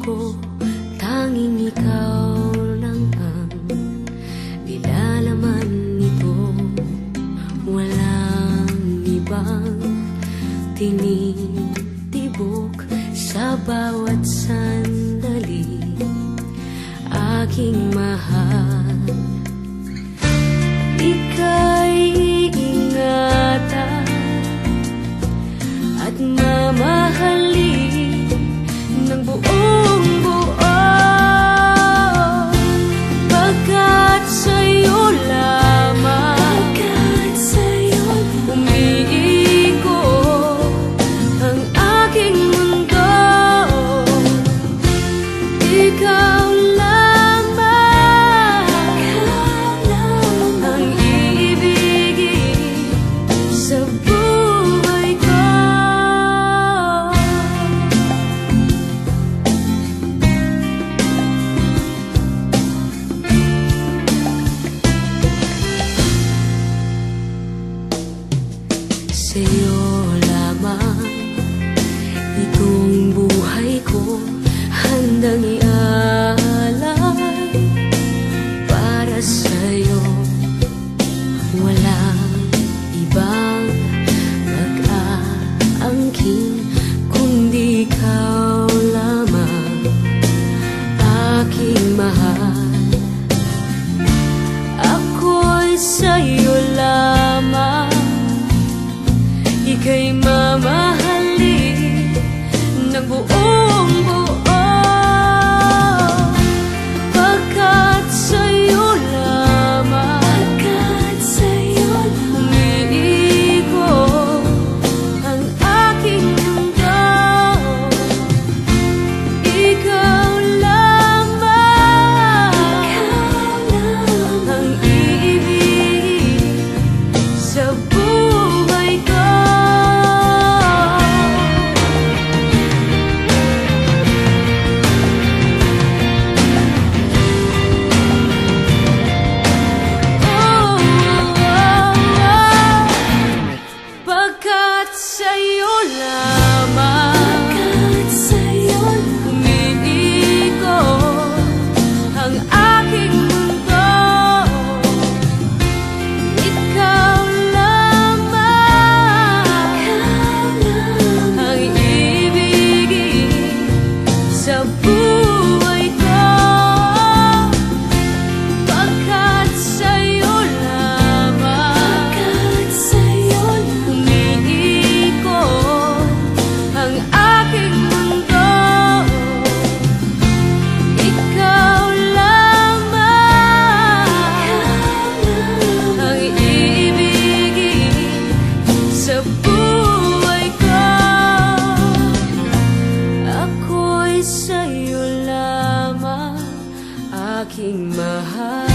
ko, tanging ikaw lang ang nilalaman nito. Walang ibang tinitibok sa bawat sandali, aking mahal. Ika'y iingatan at mamahalin ng buong buo, pagkat sa'yo lamang umiikot ang aking mundo. Ikaw lamang ang iibigin sa buhay ko. Sa'yo lamang itong buhay ko handang ialay. Para sa'yo walang ibang mag-aangkin kundi ikaw lamang, aking mahal. Ako'y sa'yo lamang, ika'y mamahalin ng buong buo, pagkat sa'yo lamang umiikot ang aking mundo. Ikaw lamang ang iibigin sa buhay ko. Pagkat sa'yo lamang umiikot ang aking mundo. Ikaw lamang ang iibigin sa buhay ko, pagkat sa'yo lamang umiikot ang aking mundo. Ikaw lamang ang iibigin sa buhay ko. Ako'y sa'yo lamang, aking mahal.